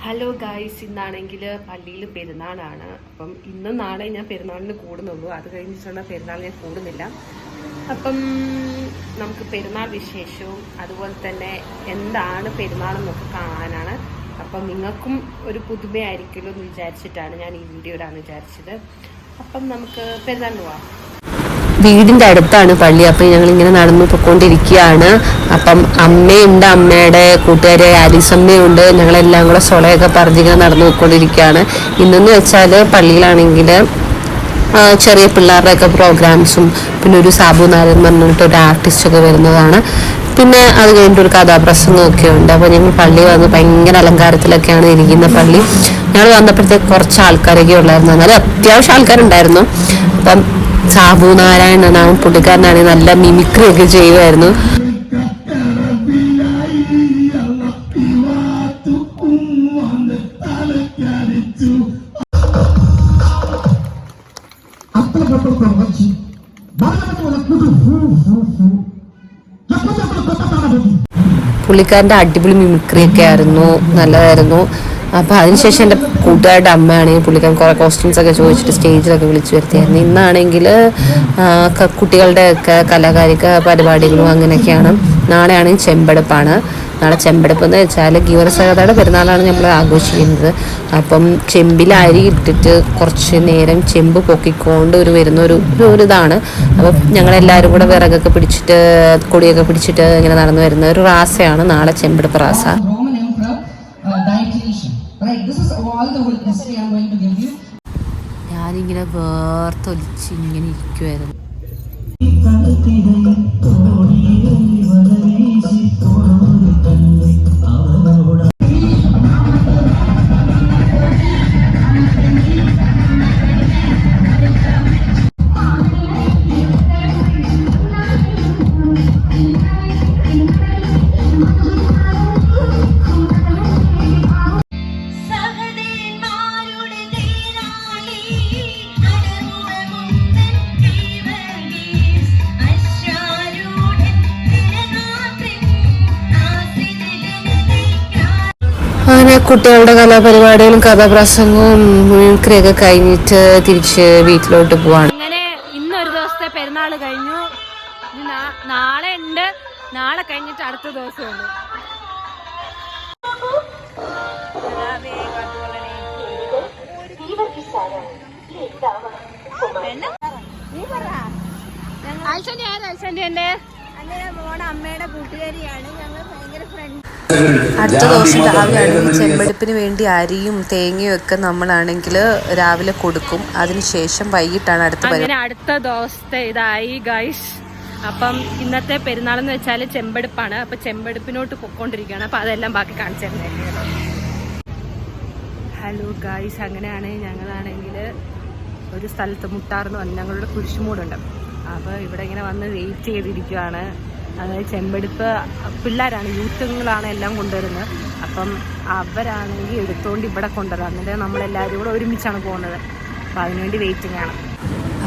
Hello guys, ഇന്നാണെങ്കിൽ പള്ളിയിൽ പെരുന്നാളാണ്. അപ്പം ഇന്നും നാളെ ഞാൻ പെരുന്നാളിന് കൂടുന്നുള്ളൂ. അത് കഴിഞ്ഞിട്ടുള്ള പെരുന്നാൾ ഞാൻ കൂടുന്നില്ല. അപ്പം നമുക്ക് പെരുന്നാൾ വിശേഷവും അതുപോലെ തന്നെ എന്താണ് പെരുന്നാളെന്നൊക്കെ കാണാനാണ്. അപ്പം നിങ്ങൾക്കും ഒരു പുതുമയായിരിക്കുമല്ലോ എന്ന് വിചാരിച്ചിട്ടാണ് ഞാൻ ഈ വീഡിയോ ഇടാന്ന് വിചാരിച്ചത്. അപ്പം നമുക്ക് പെരുന്നാളിന് പോവാം. വീടിൻ്റെ അടുത്താണ് പള്ളി. അപ്പം ഞങ്ങളിങ്ങനെ നടന്നു പോയിക്കൊണ്ടിരിക്കുകയാണ്. അപ്പം അമ്മയുണ്ട്, അമ്മയുടെ കൂട്ടുകാരി ആരിസമ്മയുണ്ട്. ഞങ്ങളെല്ലാം കൂടെ സൊളയൊക്കെ പറഞ്ഞിങ്ങനെ നടന്നു പോയിക്കൊണ്ടിരിക്കുകയാണ്. ഇന്നെന്ന് വെച്ചാൽ പള്ളിയിലാണെങ്കിൽ ചെറിയ പിള്ളേരുടെയൊക്കെ പ്രോഗ്രാംസും പിന്നെ ഒരു സാബു നാരൻ എന്ന് പറഞ്ഞിട്ട് ഒരു ആർട്ടിസ്റ്റൊക്കെ വരുന്നതാണ്. പിന്നെ അത് കഴിഞ്ഞിട്ട് ഒരു കഥാപ്രസംഗമൊക്കെ ഉണ്ട്. അപ്പോൾ ഞങ്ങൾ പള്ളി വന്ന് ഭയങ്കര അലങ്കാരത്തിലൊക്കെയാണ് ഇരിക്കുന്ന പള്ളി. ഞങ്ങൾ വന്നപ്പോഴത്തേക്ക് കുറച്ച് ആൾക്കാരൊക്കെ ഉള്ളായിരുന്നു. എന്നാലും അത്യാവശ്യം ആൾക്കാരുണ്ടായിരുന്നു. അപ്പം സാബു നാരായണനാണ് പുള്ളിക്കാരനാണെങ്കിൽ നല്ല മിമിക്രി ഒക്കെ ചെയ്യുമായിരുന്നു. പുള്ളിക്കാരൻ്റെ അടിപൊളി മിമിക്രി ഒക്കെ ആയിരുന്നു, നല്ലതായിരുന്നു. അപ്പോൾ അതിനുശേഷം എൻ്റെ കൂട്ടുകാരുടെ അമ്മയാണെങ്കിൽ പുള്ളിക്കാരൻ കുറേ കോസ്റ്റ്യൂംസ് ഒക്കെ ചോദിച്ചിട്ട് സ്റ്റേജിലൊക്കെ വിളിച്ചു വരുത്തിയായിരുന്നു. ഇന്നാണെങ്കിൽ കുട്ടികളുടെയൊക്കെ കലാകാരിക പരിപാടികളും അങ്ങനെയൊക്കെയാണ്. നാളെയാണെങ്കിൽ ചെമ്പെടുപ്പാണ്. നാളെ ചെമ്പെടുപ്പ് എന്ന് വെച്ചാൽ ഗീവരസഹതയുടെ പെരുന്നാളാണ് നമ്മൾ ആഘോഷിക്കുന്നത്. അപ്പം ചെമ്പിൽ അരി ഇട്ടിട്ട് കുറച്ച് നേരം ചെമ്പ് പൊക്കിക്കൊണ്ട് വരുന്ന ഒരു ഇതാണ്. അപ്പം ഞങ്ങളെല്ലാവരും കൂടെ വിറകൊക്കെ പിടിച്ചിട്ട് കൊടിയൊക്കെ പിടിച്ചിട്ട് ഇങ്ങനെ നടന്നു വരുന്ന ഒരു റാസയാണ് നാളെ ചെമ്പെടുപ്പ് റാസ. ഞാനിങ്ങനെ വേർത്തൊലിച്ച് ഇങ്ങനെ ഇരിക്കുമായിരുന്നു. അങ്ങനെ കുട്ടികളുടെ കലാപരിപാടികളും കഥാപ്രസംഗവും മിമിക്രിയൊക്കെ കഴിഞ്ഞിട്ട് തിരിച്ച് വീട്ടിലോട്ട് പോവാണ്. അങ്ങനെ ഇന്നൊരു ദിവസത്തെ പെരുന്നാൾ കഴിഞ്ഞു. നാളെ ഉണ്ട്, നാളെ കഴിഞ്ഞിട്ട് അടുത്ത ദിവസമുണ്ട്. അമ്മയുടെ കൂട്ടുകാരിയാണ്. ഞങ്ങൾ ഭയങ്കര ഫ്രണ്ട്. അടുത്ത ദിവസം രാവിലെ ചെമ്പെടുപ്പിന് വേണ്ടി അരിയും തേങ്ങയും ഒക്കെ നമ്മളാണെങ്കിൽ രാവിലെ കൊടുക്കും. അതിനുശേഷം വൈകിട്ടാണ് അടുത്ത ദിവസത്തെ ഇതായി ഗൈസ്. അപ്പം ഇന്നത്തെ പെരുന്നാളെന്ന് വെച്ചാൽ ചെമ്പെടുപ്പാണ്. അപ്പൊ ചെമ്പെടുപ്പിനോട്ട് പൊക്കോണ്ടിരിക്കുകയാണ്. അപ്പൊ അതെല്ലാം ബാക്കി കാണിച്ചു തരുന്നത്. ഹലോ ഗൈസ്, അങ്ങനെയാണ് ഞങ്ങളാണെങ്കിൽ ഒരു സ്ഥലത്ത് മുട്ടാർന്ന് വന്ന് ഞങ്ങളുടെ കുരിശുമൂടുണ്ട്. അപ്പോൾ ഇവിടെ ഇങ്ങനെ വന്ന് വെയിറ്റ് ചെയ്തിരിക്കുകയാണ്. അതായത് ചെമ്പെടുപ്പ് പിള്ളേരാണ്, യൂത്തുകളാണ് എല്ലാം കൊണ്ടുവരുന്നത്. അപ്പം അവരാണെങ്കിൽ എടുത്തുകൊണ്ട് ഇവിടെ കൊണ്ടുവരാം. എന്നിട്ട് നമ്മളെല്ലാവരും കൂടെ ഒരുമിച്ചാണ് പോകുന്നത്. അപ്പോൾ അതിനുവേണ്ടി വെയിറ്റിംഗ് ആണ്.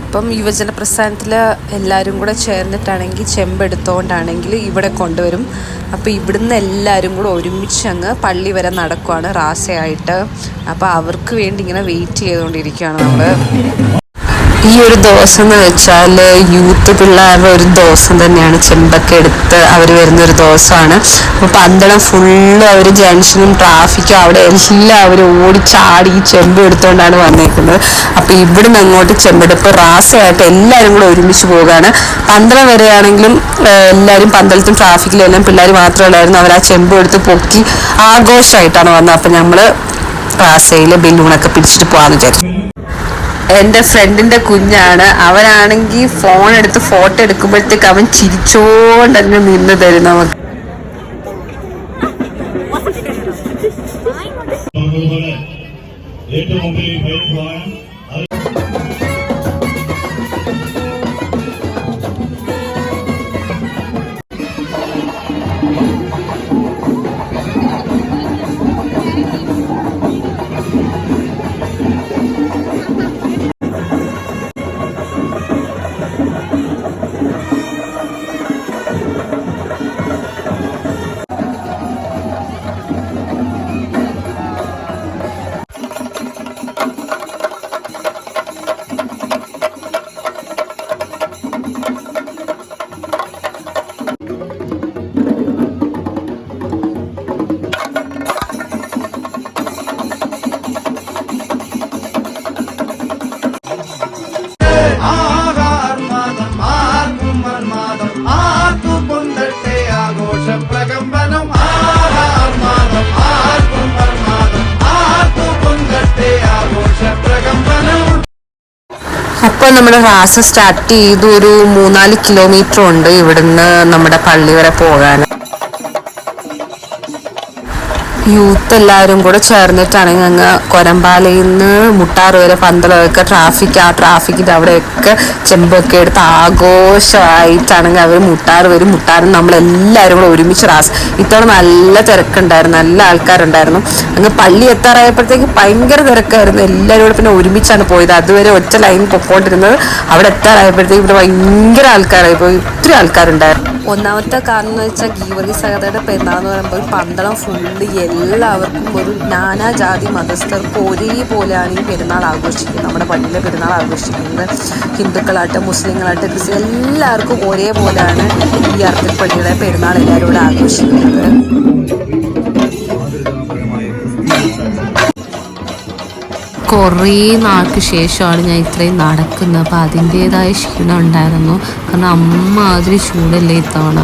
അപ്പം യുവജന പ്രസ്ഥാനത്തിൽ എല്ലാവരും കൂടെ ചേർന്നിട്ടാണെങ്കിൽ ചെമ്പെടുത്തുകൊണ്ടാണെങ്കിൽ ഇവിടെ കൊണ്ടുവരും. അപ്പോൾ ഇവിടുന്ന് എല്ലാവരും കൂടെ ഒരുമിച്ച് അങ്ങ് പള്ളി വരെ നടക്കുവാണ് റാസയായിട്ട്. അപ്പോൾ അവർക്ക് വേണ്ടി ഇങ്ങനെ വെയിറ്റ് ചെയ്തുകൊണ്ടിരിക്കുകയാണ് നമ്മൾ. ഈ ഒരു ദിവസം എന്ന് വെച്ചാൽ യൂത്ത് പിള്ളേരുടെ ഒരു ദിവസം തന്നെയാണ്. ചെമ്പൊക്കെ എടുത്ത് അവർ വരുന്നൊരു ദിവസമാണ്. അപ്പോൾ പന്തളം ഫുള്ള് അവർ ജംഗ്ഷനും ട്രാഫിക്കും അവിടെ എല്ലാവരും ഓടിച്ചാടി ഈ ചെമ്പ് എടുത്തുകൊണ്ടാണ് വന്നേക്കുന്നത്. അപ്പോൾ ഇവിടുന്ന് അങ്ങോട്ട് ചെമ്പെടുപ്പ് റാസയായിട്ട് എല്ലാവരും കൂടെ ഒരുമിച്ച് പോവുകയാണ്. പന്തളം വരെയാണെങ്കിലും എല്ലാവരും പന്തളത്തും ട്രാഫിക്കിലും എല്ലാം പിള്ളേർ മാത്രമല്ലായിരുന്നു. അവർ ആ ചെമ്പ് എടുത്ത് പൊക്കി ആഘോഷമായിട്ടാണ് വന്നത്. അപ്പം നമ്മൾ റാസയിൽ ബലൂണൊക്കെ പിടിച്ചിട്ട് പോകാമെന്ന് വിചാരിച്ചു. എൻ്റെ ഫ്രണ്ടിൻ്റെ കുഞ്ഞാണ്. അവനാണെങ്കിൽ ഫോൺ എടുത്ത് ഫോട്ടോ എടുക്കുമ്പോഴത്തേക്ക് അവൻ ചിരിച്ചോണ്ടങ്ങ് നിന്ന് തരും നമുക്ക്. അപ്പോൾ നമ്മുടെ റാസ സ്റ്റാർട്ട് ചെയ്ത് ഒരു 3-4 കിലോമീറ്റർ ഉണ്ട് ഇവിടുന്ന് നമ്മുടെ പള്ളി വരെ പോകാൻ. യൂത്ത് എല്ലാവരും കൂടെ ചേർന്നിട്ടാണെങ്കിൽ അങ്ങ് കൊരമ്പാലയിൽ നിന്ന് മുട്ടാറ് വരെ പന്തളമൊക്കെ ആ ട്രാഫിക്കിൻ്റെ അവിടെയൊക്കെ ചെമ്പൊക്കെ എടുത്ത് ആഘോഷമായിട്ടാണെങ്കിൽ അവർ മുട്ടാറ് വരും. മുട്ടാറ് നമ്മളെല്ലാവരും കൂടെ ഒരുമിച്ച് ഇത്തവണ നല്ല തിരക്കുണ്ടായിരുന്നു, നല്ല ആൾക്കാരുണ്ടായിരുന്നു. അങ്ങ് പള്ളി എത്താറായപ്പോഴത്തേക്ക് ഭയങ്കര തിരക്കായിരുന്നു. എല്ലാവരും കൂടെ പിന്നെ ഒരുമിച്ചാണ് പോയത്. അതുവരെ ഒറ്റ ലൈൻ പൊക്കോണ്ടിരുന്നത് അവിടെ എത്താറായപ്പോഴത്തേക്ക് ഇവിടെ ഭയങ്കര ആൾക്കാരായി പോയി, ഒത്തിരി ആൾക്കാരുണ്ടായിരുന്നു. ഒന്നാമത്തെ കാരണം എന്ന് വെച്ചാൽ ഗീവർഗീസ് സഹോദരയുടെ പെരുന്നാളെന്ന് പറയുമ്പോൾ പന്തളം ഫുള്ള് എല്ലാവർക്കും ഒരു നാനാജാതി മതസ്ഥർക്കും ഒരേപോലെയാണ് ഈ പെരുന്നാൾ ആഘോഷിക്കുന്നത്. നമ്മുടെ പള്ളിയിലെ പെരുന്നാൾ ആഘോഷിക്കുന്നത് ഹിന്ദുക്കളായിട്ട് മുസ്ലിങ്ങളായിട്ട് ക്രിസ്ത്യൻ എല്ലാവർക്കും ഒരേപോലെയാണ് ഈ അർത്തിൽ പള്ളിയുടെ പെരുന്നാൾ എല്ലാവരും കൂടെ ആഘോഷിക്കുന്നത്. കുറേ നാൾക്ക് ശേഷമാണ് ഞാൻ ഇത്രയും നടക്കുന്നത്. അപ്പോൾ അതിൻ്റേതായ ക്ഷീണം ഉണ്ടായിരുന്നു. കാരണം അമ്മ അതിന് ചൂടല്ലേ ഇത്തവണ.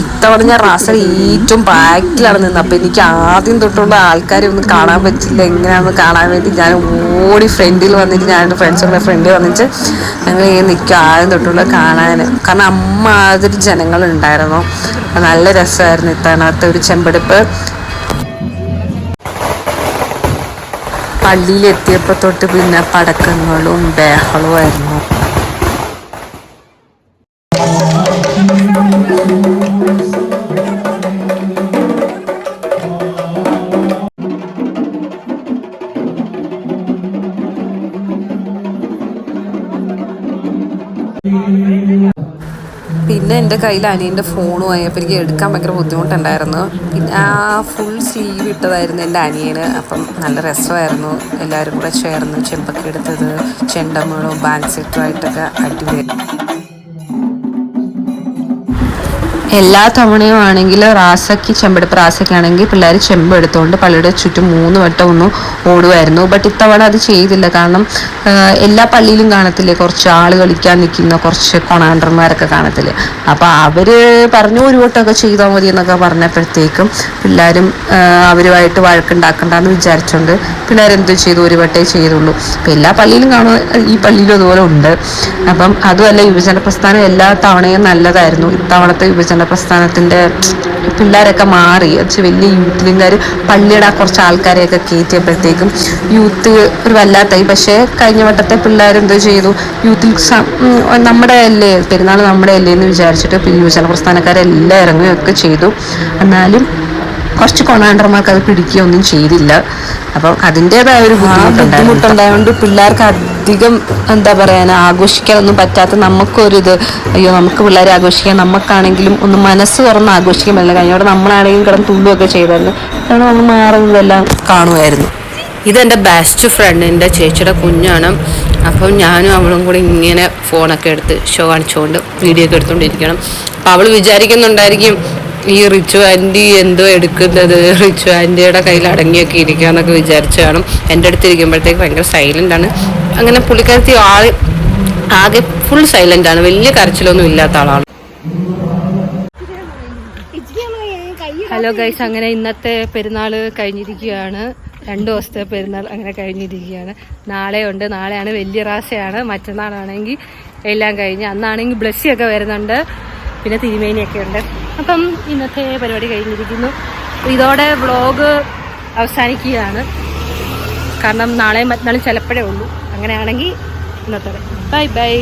ഇത്തവണ ഞാൻ റാസ ഏറ്റവും ബാക്കിലാണ് നിന്നത്. അപ്പോൾ എനിക്ക് ആദ്യം തൊട്ടുള്ള ആൾക്കാരെ ഒന്നും കാണാൻ പറ്റില്ല. എങ്ങനെയാണെന്ന് കാണാൻ വേണ്ടി ഞാൻ ഓടി ഫ്രണ്ടിൽ വന്നിട്ട് ഞാൻ ഫ്രണ്ട്സുകളുടെ ഫ്രണ്ടിൽ വന്നിട്ട് ഞങ്ങൾ നിൽക്കും ആദ്യം തൊട്ടുള്ള കാണാൻ. കാരണം അമ്മാതിരി ജനങ്ങളുണ്ടായിരുന്നു. നല്ല രസമായിരുന്നു ഇത്തവണത്തെ ഒരു ചെമ്പെടുപ്പ്. പള്ളിയിലെത്തിയപ്പോൾ തൊട്ട് പിന്നെ പടക്കങ്ങളും ബഹളവുമായിരുന്നു. പിന്നെ എൻ്റെ കയ്യിൽ അനിയൻ്റെ ഫോണും ആയപ്പോൾ എനിക്ക് എടുക്കാൻ ഭയങ്കര ബുദ്ധിമുട്ടുണ്ടായിരുന്നു. പിന്നെ ആ ഫുൾ സ്ലീവ് ഇട്ടതായിരുന്നു എൻ്റെ അനിയന്. അപ്പം നല്ല രസമായിരുന്നു. എല്ലാവരും കൂടെ ചേർന്ന് ചെമ്പൊക്കെ എടുത്തത് ചെണ്ടമേളവും ബാൻഡ് സെറ്റുമായിട്ടൊക്കെ അടിപൊളി. എല്ലാ തവണയും ആണെങ്കിൽ റാസയ്ക്ക് ചെമ്പെടുപ്പ് റാസയ്ക്കാണെങ്കിൽ പിള്ളേർ ചെമ്പെടുത്തുകൊണ്ട് പള്ളിയുടെ ചുറ്റും 3 വട്ടം ഒന്നും ഓടുമായിരുന്നു. ബട്ട് ഇത്തവണ അത് ചെയ്തില്ല. കാരണം എല്ലാ പള്ളിയിലും കാണത്തില്ലേ കുറച്ച് ആൾ കളിക്കാൻ നിൽക്കുന്ന കുറച്ച് കൊണാണ്ടർമാരൊക്കെ കാണത്തില്ലേ. അപ്പോൾ അവർ പറഞ്ഞു ഒരു വട്ടമൊക്കെ ചെയ്താൽ മതി എന്നൊക്കെ പറഞ്ഞപ്പോഴത്തേക്കും പിള്ളേരും അവരുമായിട്ട് വഴക്കുണ്ടാക്കണ്ടെന്ന് വിചാരിച്ചുകൊണ്ട് പിള്ളേരെന്ത് ചെയ്തു, ഒരു വട്ടേ ചെയ്തുള്ളൂ. അപ്പോൾ എല്ലാ പള്ളിയിലും കാണും, ഈ പള്ളിയിലും അതുപോലെ ഉണ്ട്. അപ്പം അതുമല്ല, യുവജന പ്രസ്ഥാനം എല്ലാ തവണയും നല്ലതായിരുന്നു. ഇത്തവണത്തെ യുവജന പ്രസ്ഥാനത്തിൻ്റെ പിള്ളേരൊക്കെ മാറി വലിയ യൂത്തിലുകാർ പള്ളിയുടെ കുറച്ച് ആൾക്കാരെയൊക്കെ കയറ്റിയപ്പോഴത്തേക്കും യൂത്ത് ഒരു വല്ലാത്തായി. പക്ഷേ കഴിഞ്ഞ വട്ടത്തെ പിള്ളേരെന്തോ ചെയ്തു, യൂത്തിൽ നമ്മുടെ അല്ലേ പെരുന്നാൾ നമ്മുടെ അല്ലേ എന്ന് വിചാരിച്ചിട്ട് യുവജന പ്രസ്ഥാനക്കാരെല്ലാം ഇറങ്ങുകയൊക്കെ ചെയ്തു. എന്നാലും കുറച്ച് കൊണാണ്ടർമാർക്ക് അത് പിടിക്കുകയൊന്നും ചെയ്തില്ല. അപ്പം അതിൻ്റേതായ ഒരു ബുദ്ധിമുട്ടുണ്ടായതുകൊണ്ട് പിള്ളേർക്ക് അധികം എന്താ പറയാൻ ആഘോഷിക്കാനൊന്നും പറ്റാത്ത നമുക്കൊരിത്, അയ്യോ നമുക്ക് പിള്ളേരെ ആഘോഷിക്കാൻ, നമുക്കാണെങ്കിലും ഒന്ന് മനസ്സ് തുറന്ന് ആഘോഷിക്കാൻ പറ്റില്ല. കഴിഞ്ഞവിടെ നമ്മളാണെങ്കിലും കിടന്ന് തുള്ളുകയൊക്കെ ചെയ്തായിരുന്നു. അതാണ് നമ്മൾ മാറുന്നതെല്ലാം കാണുമായിരുന്നു. ഇതെൻ്റെ ബെസ്റ്റ് ഫ്രണ്ട്, എൻ്റെ ചേച്ചിയുടെ കുഞ്ഞാണ്. അപ്പം ഞാനും അവളും കൂടി ഇങ്ങനെ ഫോണൊക്കെ എടുത്ത് ഷോ കാണിച്ചുകൊണ്ട് വീഡിയോ ഒക്കെ എടുത്തുകൊണ്ടിരിക്കണം. അപ്പോൾ അവൾ വിചാരിക്കുന്നുണ്ടായിരിക്കും ഈ റിച്ചു ആൻറ്റി എന്തോ എടുക്കുന്നത്, റിച്ചു ആൻറ്റിയുടെ കയ്യിൽ അടങ്ങിയൊക്കെ ഇരിക്കുക എന്നൊക്കെ വിചാരിച്ചു കാണും. എൻ്റെ അടുത്ത് ഇരിക്കുമ്പോഴത്തേക്ക് ഭയങ്കര സൈലൻ്റാണ്. അങ്ങനെ പുള്ളിക്കാരത്തി ആകെ ഫുൾ സൈലൻ്റാണ്, വലിയ കരച്ചിലൊന്നും ഇല്ലാത്ത ആളാണ്. ഹലോ ഗൈസ്, അങ്ങനെ ഇന്നത്തെ പെരുന്നാൾ കഴിഞ്ഞിരിക്കുകയാണ്. 2 ദിവസത്തെ പെരുന്നാൾ അങ്ങനെ കഴിഞ്ഞിരിക്കുകയാണ്. നാളെ ഉണ്ട്, നാളെയാണ് വലിയ റാസയാണ്. മറ്റന്നാളാണെങ്കിൽ എല്ലാം കഴിഞ്ഞ്, അന്നാണെങ്കിൽ ബ്ലസ്സിയൊക്കെ വരുന്നുണ്ട്, പിന്നെ തിരുമേനിയൊക്കെ ഉണ്ട്. അപ്പം ഇന്നത്തെ പരിപാടി കഴിഞ്ഞിരിക്കുന്നു. ഇതോടെ വ്ളോഗ് അവസാനിക്കുകയാണ്. കാരണം നാളെയും മറ്റന്നാളും ചിലപ്പോഴേ ഉള്ളൂ. അങ്ങനെയാണെങ്കിൽ ഇന്നത്തെ ബൈ ബൈ.